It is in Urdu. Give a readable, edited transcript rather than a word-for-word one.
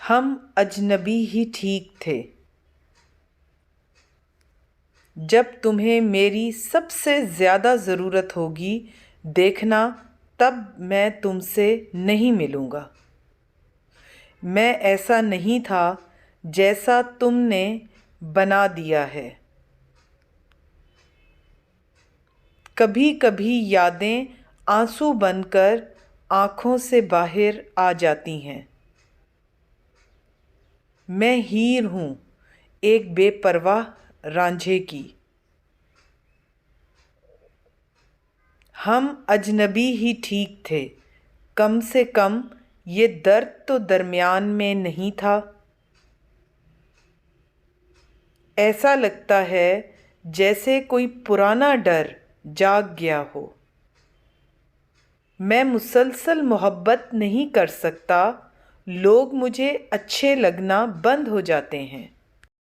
ہم اجنبی ہی ٹھیک تھے۔ جب تمہیں میری سب سے زیادہ ضرورت ہوگی دیکھنا، تب میں تم سے نہیں ملوں گا۔ میں ایسا نہیں تھا جیسا تم نے بنا دیا ہے۔ کبھی کبھی یادیں آنسو بن کر آنکھوں سے باہر آ جاتی ہیں۔ میں ہیر ہوں ایک بے پرواہ رانجھے کی۔ ہم اجنبی ہی ٹھیک تھے، کم سے کم یہ درد تو درمیان میں نہیں تھا۔ ایسا لگتا ہے جیسے کوئی پرانا ڈر جاگ گیا ہو۔ میں مسلسل محبت نہیں کر سکتا، لوگ مجھے اچھے لگنا بند ہو جاتے ہیں۔